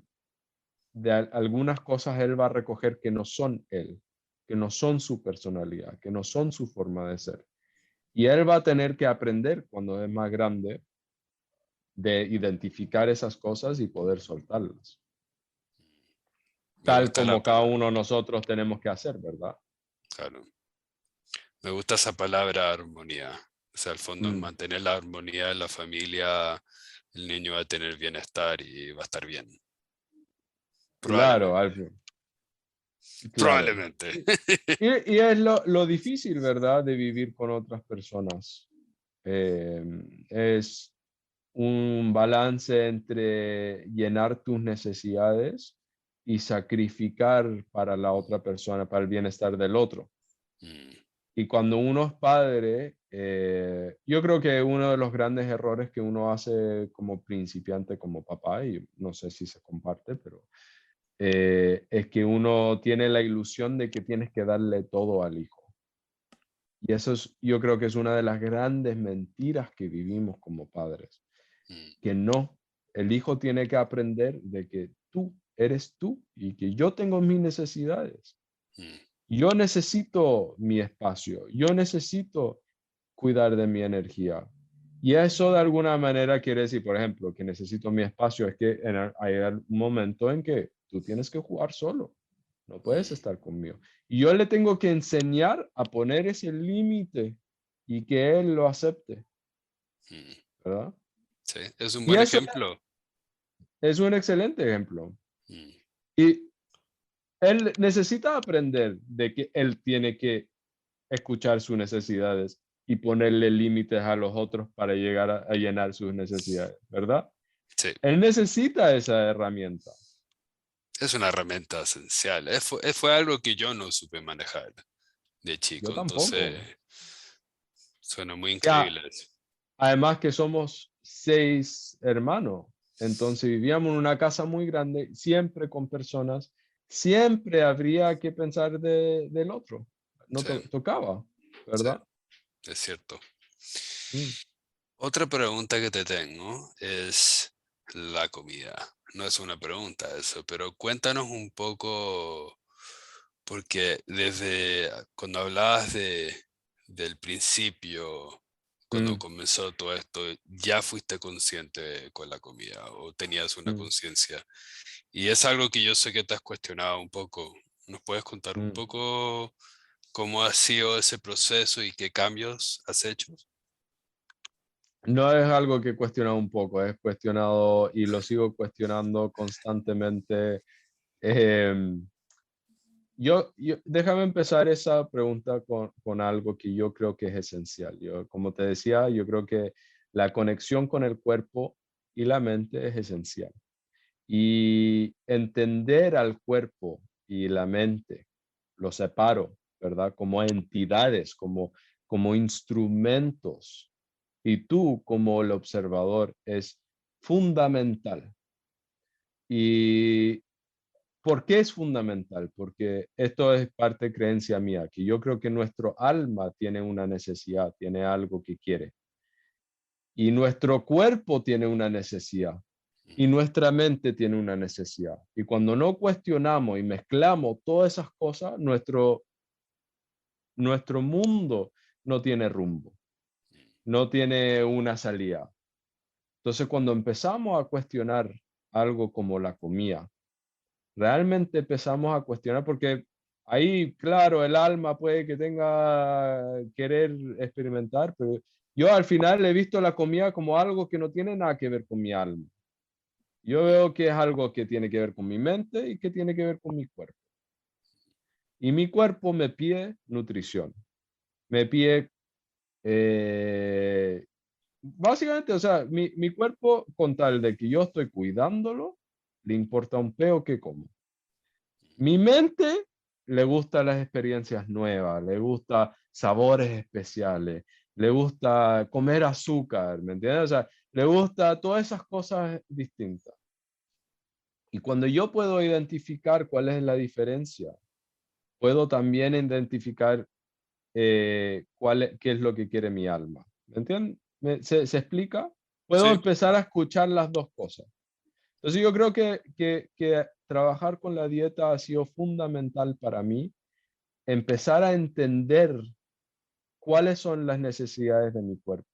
algunas cosas él va a recoger que no son él, que no son su personalidad, que no son su forma de ser. Y él va a tener que aprender cuando es más grande de identificar esas cosas y poder soltarlas, Me tal gusta la como cada palabra, uno de nosotros tenemos que hacer, ¿verdad? claro. Me gusta esa palabra armonía. O sea, al fondo Mm, mantener la armonía en la familia, el niño va a tener bienestar y va a estar bien. claro, Probablemente. claro. Probablemente. Y es lo difícil, ¿verdad?, de vivir con otras personas. Es un balance entre llenar tus necesidades y sacrificar para la otra persona, para el bienestar del otro. Mm, Y cuando uno es padre, yo creo que uno de los grandes errores que uno hace como principiante, como papá, y no sé si se comparte, pero es que uno tiene la ilusión de que tienes que darle todo al hijo. Y eso es, yo creo que es una de las grandes mentiras que vivimos como padres, mm, que no, el hijo tiene que aprender de que tú eres tú y que yo tengo mis necesidades. mm, Yo necesito mi espacio, yo necesito cuidar de mi energía. Y eso de alguna manera quiere decir, por ejemplo, que necesito mi espacio, es que hay un momento en que tú tienes que jugar solo, no puedes mm, estar conmigo. Y yo le tengo que enseñar a poner ese límite y que él lo acepte, mm. ¿verdad? Sí, es un Y buen eso ejemplo. es un excelente ejemplo. Mm, Y él necesita aprender de que él tiene que escuchar sus necesidades y ponerle límites a los otros para llegar a llenar sus necesidades, ¿verdad? sí, Él necesita esa herramienta. es una herramienta esencial. Fue algo que yo no supe manejar de Yo chico, entonces tampoco. suena muy Ya, increíble eso. además que somos 6 hermanos, entonces vivíamos en una casa muy grande, siempre con personas, siempre habría que pensar del otro. No Sí, tocaba, sí, ¿verdad? es cierto. Mm. Otra pregunta que te tengo es la comida. No es una pregunta eso, pero cuéntanos un poco, porque desde cuando hablabas del principio cuando mm, comenzó todo esto, ya fuiste consciente con la comida o tenías una mm, conciencia. Y es algo que yo sé que te has cuestionado un poco. ¿Nos puedes contar un mm. poco cómo ha sido ese proceso y qué cambios has hecho? No es algo que he cuestionado un poco, es cuestionado y lo sigo cuestionando constantemente. Em, Déjame empezar esa pregunta con algo que yo creo que es esencial. Como te decía, yo creo que la conexión con el cuerpo y la mente es esencial. Y entender al cuerpo y la mente, lo separo, ¿verdad? Como entidades, como instrumentos. Y tú como el observador es fundamental. Y ¿por qué es fundamental? Porque esto es parte de creencia mía, que yo creo que nuestro alma tiene una necesidad, tiene algo que quiere. Y nuestro cuerpo tiene una necesidad. Y nuestra mente tiene una necesidad. Y cuando no cuestionamos y mezclamos todas esas cosas, nuestro mundo no tiene rumbo, no tiene una salida. Entonces, cuando empezamos a cuestionar algo como la comida, realmente empezamos a cuestionar, porque ahí, claro, el alma puede que tenga querer experimentar, pero yo al final he visto la comida como algo que no tiene nada que ver con mi alma. Yo veo que es algo que tiene que ver con mi mente y que tiene que ver con mi cuerpo. Y mi cuerpo me pide nutrición, me pide, eh, básicamente, o sea, mi cuerpo con tal de que yo estoy cuidándolo, le importa un peo que como. Mi mente le gusta las experiencias nuevas, le gusta sabores especiales, le gusta comer azúcar, ¿me entiendes? O sea, le gusta todas esas cosas distintas. Y cuando yo puedo identificar cuál es la diferencia, puedo también identificar qué es lo que quiere mi alma. ¿Me entiendes? ¿Se explica? Puedo Sí. empezar a escuchar las dos cosas. Entonces yo creo que trabajar con la dieta ha sido fundamental para mí, empezar a entender cuáles son las necesidades de mi cuerpo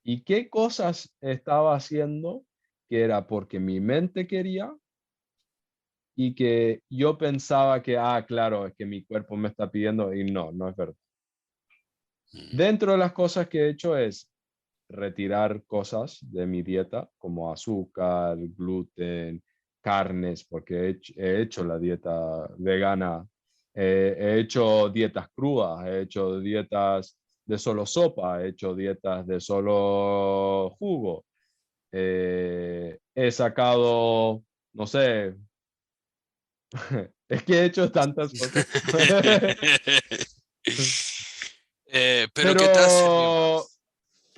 y qué cosas estaba haciendo que era porque mi mente quería y que yo pensaba que, claro, es que mi cuerpo me está pidiendo y no, no es verdad. Mm, Dentro de las cosas que he hecho es retirar cosas de mi dieta como azúcar, gluten, carnes, porque he hecho la dieta vegana, he hecho dietas crudas, he hecho dietas de solo sopa, he hecho dietas de solo jugo, he sacado, no sé, es que he hecho tantas cosas. pero ¿qué te ha servido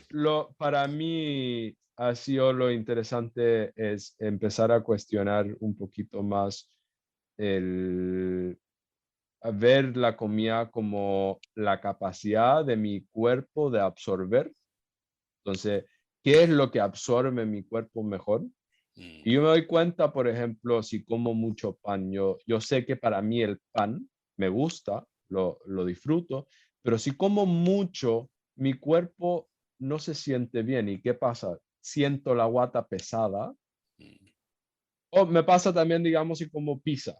Pero más? para mí ha sido lo interesante es empezar a cuestionar un poquito más el a ver la comida como la capacidad de mi cuerpo de absorber. Entonces, ¿qué es lo que absorbe mi cuerpo mejor? Mm, Y yo me doy cuenta, por ejemplo, si como mucho pan, yo sé que para mí el pan me gusta, lo disfruto, pero si como mucho, mi cuerpo no se siente bien. ¿Y qué pasa? Siento la guata pesada. mm, O me pasa también, digamos, si como pizza,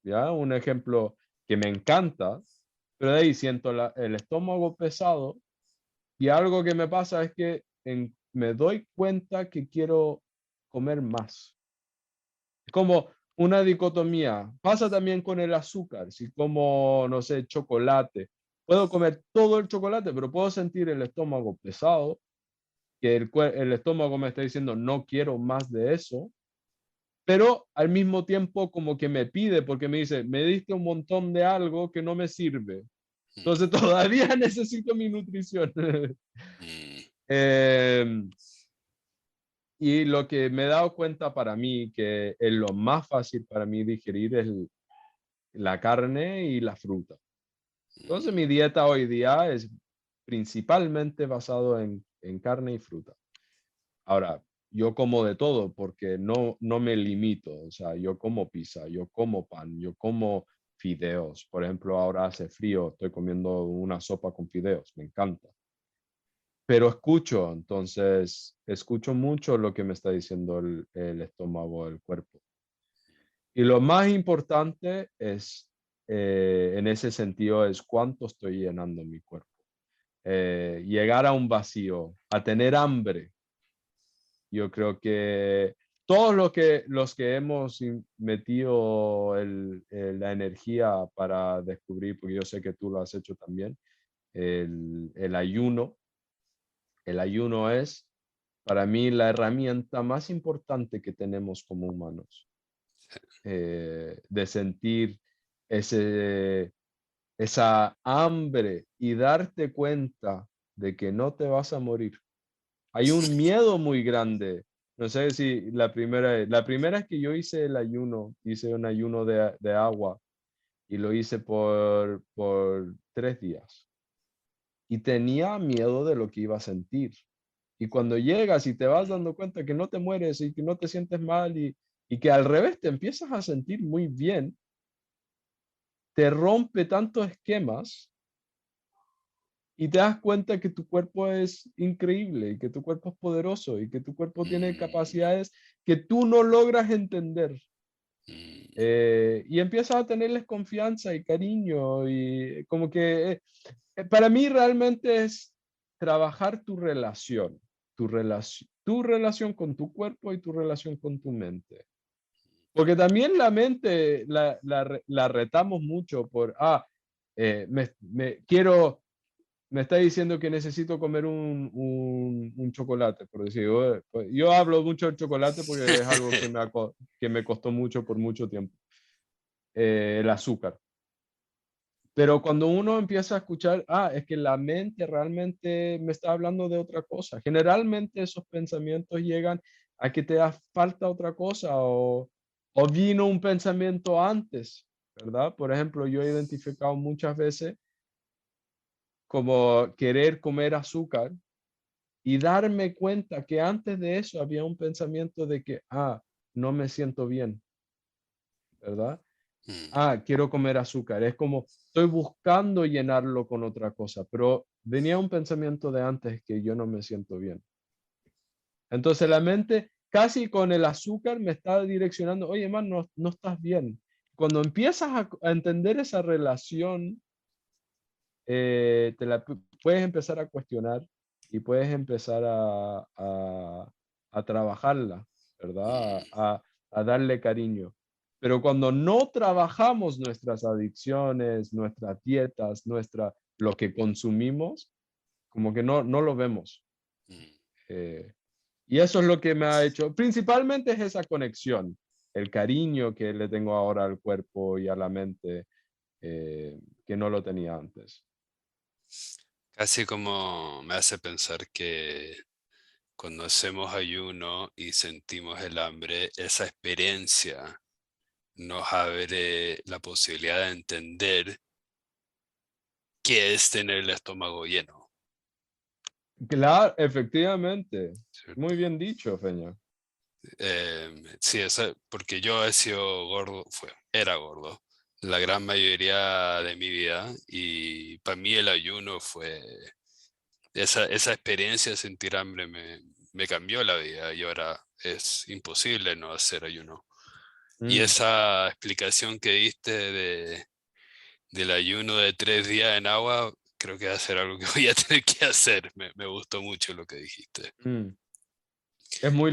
¿ya? Un ejemplo que me encanta, pero de ahí siento el estómago pesado y algo que me pasa es que me doy cuenta que quiero comer más. Como una dicotomía. Pasa también con el azúcar. Si como, no sé, chocolate, puedo comer todo el chocolate, pero puedo sentir el estómago pesado, que el estómago me está diciendo no quiero más de eso, pero al mismo tiempo como que me pide porque me dice, me diste un montón de algo que no me sirve. mm, Entonces todavía necesito mi nutrición. mm, Em, y lo que me he dado cuenta para mí, que es lo más fácil para mí digerir es la carne y la fruta. Entonces, mi mm, dieta hoy día es principalmente basado en carne y fruta. Ahora, yo como de todo porque no me limito. O sea, yo como pizza, yo como pan, yo como fideos. Por ejemplo, ahora hace frío, estoy comiendo una sopa con fideos, me encanta. pero escucho, entonces escucho mucho lo que me está diciendo el estómago, el cuerpo. Y lo más importante es, en ese sentido, es cuánto estoy llenando mi cuerpo. Llegar a un vacío, a tener hambre. Yo creo que todos los que hemos metido la energía para descubrir, porque yo sé que tú lo has hecho también, el ayuno. El ayuno es, para mí, la herramienta más importante que tenemos como humanos, de sentir ese, esa hambre y darte cuenta de que no te vas a morir. Hay un miedo muy grande. No sé si la primera vez que yo hice el ayuno, hice un ayuno de agua y lo hice por 3 días. Y tenía miedo de lo que iba a sentir. Y cuando llegas y te vas Mm, dando cuenta que no te mueres y que no te sientes mal y que al revés te empiezas a sentir muy bien, te rompe tantos esquemas y te das cuenta que tu cuerpo es increíble y que tu cuerpo es poderoso y que tu cuerpo tiene mm, capacidades que tú no logras entender. mm, Y empiezas a tenerles confianza y cariño y como que para mí realmente es trabajar tu relación con tu cuerpo y tu relación con tu mente. Porque también la mente la retamos mucho por, me está diciendo que necesito comer un chocolate, por decir. Pues, yo hablo mucho del chocolate porque es algo que me costó mucho por mucho tiempo, el azúcar. Pero cuando uno empieza a escuchar, es que la mente realmente me está hablando de otra cosa. Generalmente esos pensamientos llegan a que te da falta otra cosa o vino un pensamiento antes, ¿verdad? Por ejemplo, yo he identificado muchas veces como querer comer azúcar y darme cuenta que antes de eso había un pensamiento de que, no me siento bien, ¿verdad? mm, Quiero comer azúcar. Es como estoy buscando llenarlo con otra cosa, pero venía un pensamiento de antes que yo no me siento bien. Entonces la mente casi con el azúcar me está direccionando, oye, man, no estás bien. Cuando empiezas a entender esa relación, puedes empezar a cuestionar y puedes empezar a trabajarla, ¿verdad? mm, A darle cariño. Pero cuando no trabajamos nuestras adicciones, nuestras dietas, lo que consumimos, como que no lo vemos. mm. Eh, y eso es lo que me ha hecho, principalmente es esa conexión, el cariño que le tengo ahora al cuerpo y a la mente, que no lo tenía antes. Casi como me hace pensar que cuando hacemos ayuno y sentimos el hambre, esa experiencia nos abre la posibilidad de entender qué es tener el estómago lleno, Claro, efectivamente. ¿cierto? Muy bien dicho, Feña. Sí, porque yo he sido gordo, era gordo la gran mayoría de mi vida y para mí el ayuno fue esa experiencia de sentir hambre me cambió la vida y ahora es imposible no hacer ayuno. Y Mm, esa explicación que diste del ayuno de 3 días en agua, creo que va a ser algo que voy a tener que hacer. Me gustó mucho lo que dijiste. mm. Es muy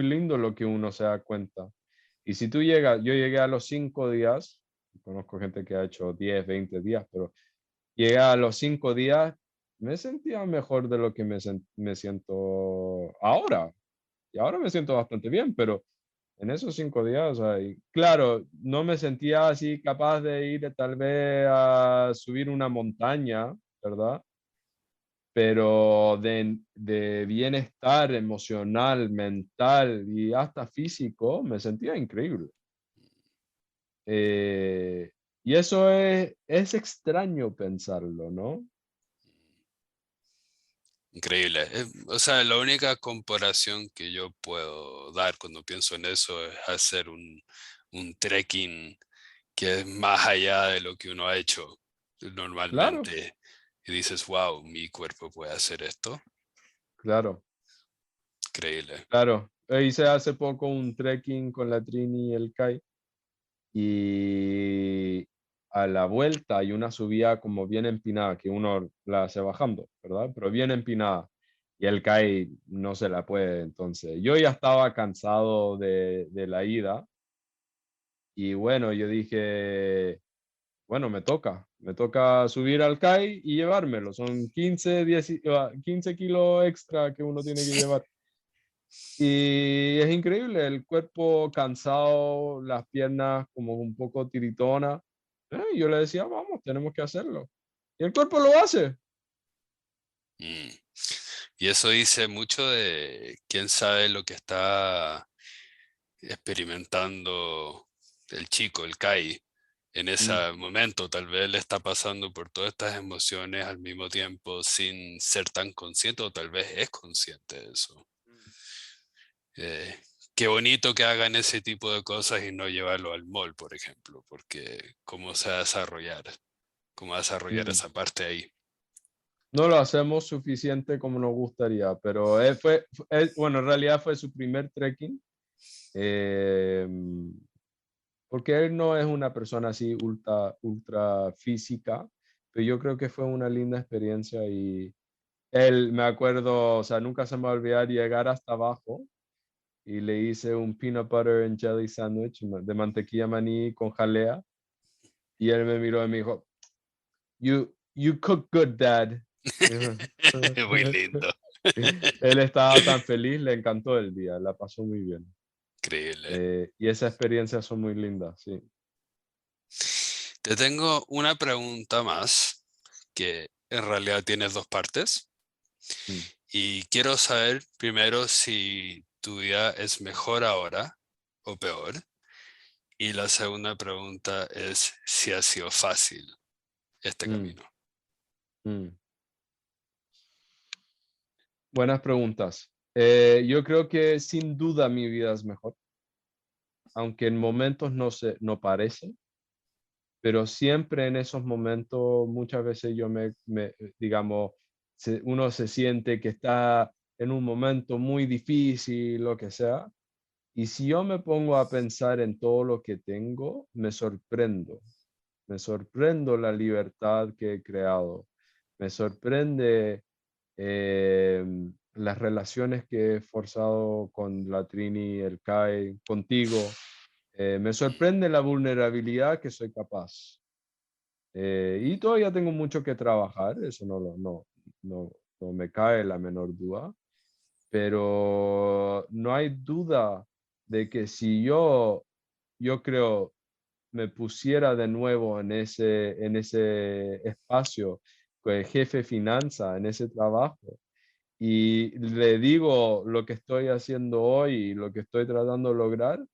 lindo lo que uno se da cuenta. Y si tú llegas, yo llegué a los 5 días, conozco gente que ha hecho 10, 20 días, pero llegué a los 5 días, me sentía mejor de lo que me siento ahora. Y ahora me siento bastante bien, pero en esos 5 días, o sea, y claro, no me sentía así capaz de ir tal vez a subir una montaña, ¿verdad? Pero de bienestar emocional, mental y hasta físico, me sentía increíble. Eh, y eso es extraño pensarlo, ¿no? Increíble. O sea, la única comparación que yo puedo dar cuando pienso en eso es hacer un trekking que es más allá de lo que uno ha hecho Claro, normalmente. y dices, wow, mi cuerpo puede hacer esto. Claro, Increíble. claro. Hice hace poco un trekking con la Trini y el Kai y a la vuelta hay una subida como bien empinada, que uno la hace bajando, ¿verdad? Pero bien empinada. Y el Kai no se la puede. Entonces, yo ya estaba cansado de la ida y bueno, yo dije, bueno, me toca subir al CAI y llevármelo. Son 15 kilos extra que uno tiene que llevar. Y es increíble, el cuerpo cansado, las piernas como un poco tiritonas. Yo le decía, vamos, tenemos que hacerlo. Y el cuerpo lo hace. Mm. Y eso dice mucho de quién sabe lo que está experimentando el chico, el Kai, en Mm, ese momento. Tal vez le está pasando por todas estas emociones al mismo tiempo sin ser tan consciente, o tal vez es consciente de eso. Eh, Qué bonito que hagan ese tipo de cosas y no llevarlo al mall, por ejemplo, porque cómo va a desarrollar mm. esa parte ahí. No lo hacemos suficiente como nos gustaría, pero bueno, en realidad fue su primer trekking. em, Porque él no es una persona así ultra física, pero yo creo que fue una linda experiencia y él, me acuerdo, o sea, nunca se me va a olvidar llegar hasta abajo y le hice un peanut butter and jelly sandwich de mantequilla maní con jalea y él me miró y me dijo, you cook good, Dad. Muy lindo. Él estaba tan feliz, le encantó el día, la pasó muy bien. Increíble. Y esas experiencias son muy lindas, sí. Te tengo una pregunta más que en realidad tiene dos partes Mm, y quiero saber primero si tu vida es mejor ahora o peor, y la segunda pregunta es si ha sido fácil este mm, camino. mm. Buenas preguntas. Yo creo que sin duda mi vida es mejor, aunque en momentos no parece, pero siempre en esos momentos, muchas veces digamos, uno se siente que está en un momento muy difícil, lo que sea, y si yo me pongo a pensar en todo lo que tengo, me sorprendo la libertad que he creado, me sorprende las relaciones que he forzado con la Trini, el Kai, contigo. Me sorprende la vulnerabilidad que soy capaz. Y todavía tengo mucho que trabajar, eso no, no me cae la menor duda, pero no hay duda de que si yo creo, me pusiera de nuevo en ese espacio, pues jefe finanza, en ese trabajo, y le digo lo que estoy haciendo hoy y lo que estoy tratando de lograr,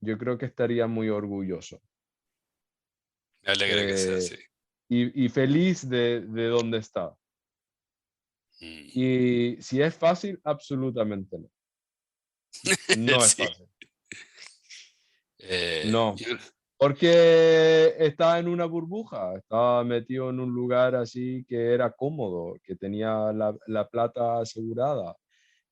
yo creo que estaría muy orgulloso Me alegra que sea así. y feliz de dónde está. Mm. Y si es fácil, absolutamente no. No es Sí. fácil. No, Yo, porque estaba en una burbuja, estaba metido en un lugar así que era cómodo, que tenía la plata asegurada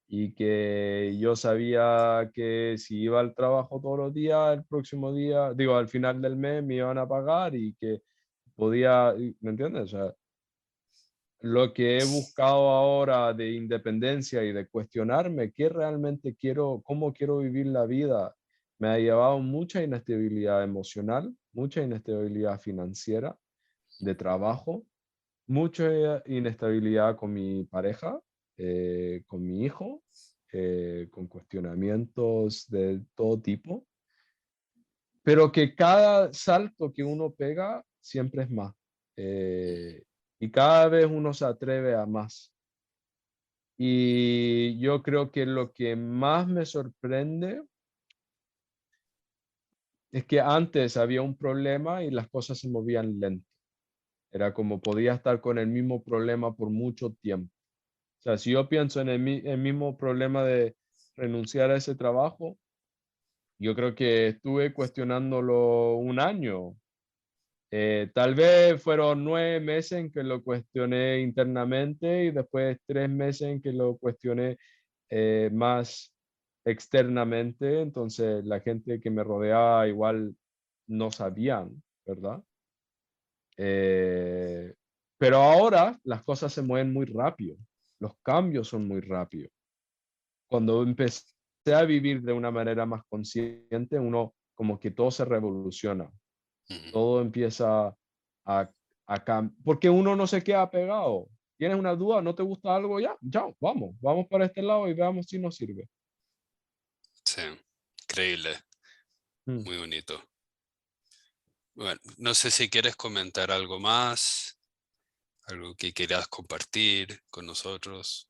y que yo sabía que si iba al trabajo todos los días, el próximo día, digo, al final del mes me iban a pagar y que podía, ¿me entiendes? O sea, lo que he buscado ahora de independencia y de cuestionarme qué realmente quiero, cómo quiero vivir la vida, me ha llevado mucha inestabilidad emocional, mucha inestabilidad financiera, de trabajo, mucha inestabilidad con mi pareja, con mi hijo, con cuestionamientos de todo tipo, pero que cada salto que uno pega siempre es más. eh, y cada vez uno se atreve a más. Y yo creo que lo que más me sorprende es que antes había un problema y las cosas se movían lento. Era como podía estar con el mismo problema por mucho tiempo. O sea, si yo pienso en el mismo problema de renunciar a ese trabajo, yo creo que estuve cuestionándolo un año Tal vez fueron 9 meses en que lo cuestioné internamente y después 3 meses en que lo cuestioné más externamente. Entonces la gente que me rodeaba igual no sabían, ¿verdad? Eh, pero ahora las cosas se mueven muy rápido, los cambios son muy rápidos. Cuando empecé a vivir de una manera más consciente, uno como que todo se revoluciona, Ujú. todo empieza a, porque uno no se queda pegado. Tienes una duda, no te gusta algo, ya, ya, vamos para este lado y veamos si nos sirve. Sí, increíble, Mm. muy bonito. Bueno, no sé si quieres comentar algo más, algo que quieras compartir con nosotros.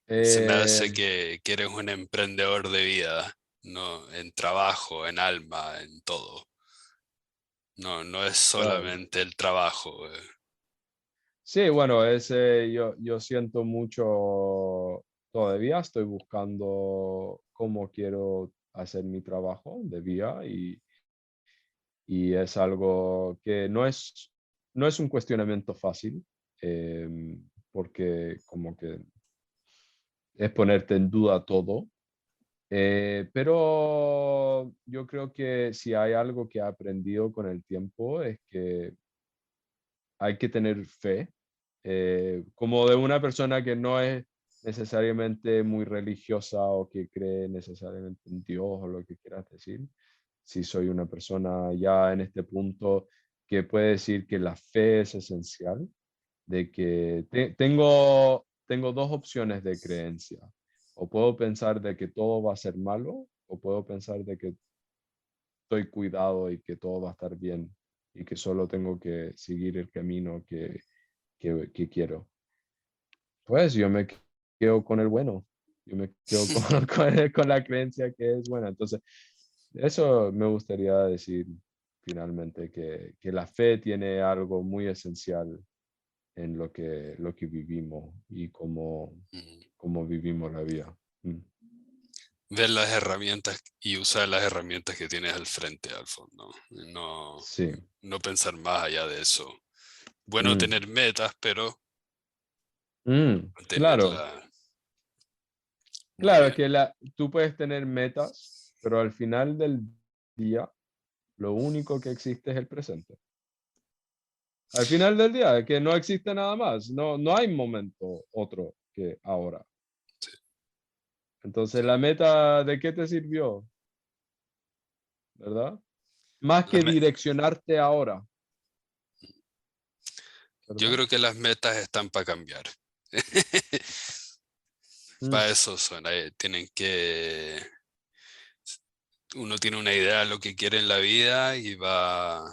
Se me Eh, hace que eres un emprendedor de vida, no en trabajo, en alma, en todo. No, no es wow. solamente el trabajo. Sí, bueno, yo siento mucho, todavía estoy buscando cómo quiero hacer mi trabajo de día y es algo que no es un cuestionamiento fácil, porque como que es ponerte en duda todo. Pero yo creo que si hay algo que he aprendido con el tiempo es que hay que tener fe, como de una persona que no es necesariamente muy religiosa o que cree necesariamente en Dios o lo que quieras decir. Si soy una persona ya en este punto que puede decir que la fe es esencial, de que tengo dos opciones de creencia. O puedo pensar de que todo va a ser malo, o puedo pensar de que estoy cuidado y que todo va a estar bien y que solo tengo que seguir el camino que quiero. Pues yo me quedo con el bueno, yo me quedo con, con la creencia que es buena. Entonces, eso me gustaría decir finalmente, que la fe tiene algo muy esencial en lo que vivimos y Mm. cómo vivimos la vida. Mm. Ver las herramientas y usar las herramientas que tienes al frente, al fondo. No, Sí. no pensar más allá de eso. Bueno Mm. tener metas, pero Claro, mantenerla muy claro bien. que tú puedes tener metas, pero al final del día, lo único que existe es el presente. Al final del día, que no existe nada más, no hay momento otro que ahora. Sí, Entonces, sí. la meta, ¿de qué te sirvió? ¿Verdad? Más Las que me- direccionarte ahora, Yo ¿verdad? creo que las metas están para cambiar. Mm, Para eso son. Tienen que. Uno tiene una idea de lo que quiere en la vida y va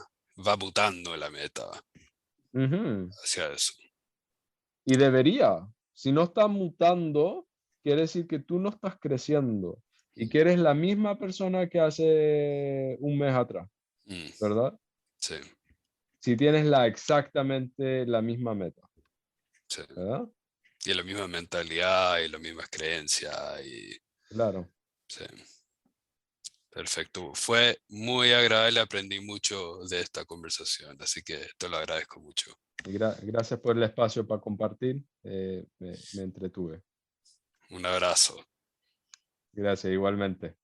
mutando la meta ujú. hacia eso. Y debería. Si no está mutando, quiere decir que tú no estás creciendo y que eres la misma persona que hace un mes atrás, Mm, ¿verdad? sí, Si tienes exactamente la misma meta, sí. ¿verdad? Y la misma mentalidad y las mismas creencias. Claro. Sí, perfecto. Fue muy agradable, aprendí mucho de esta conversación, así que te lo agradezco mucho. Y gracias por el espacio para compartir. Me entretuve. Un abrazo. Gracias, igualmente.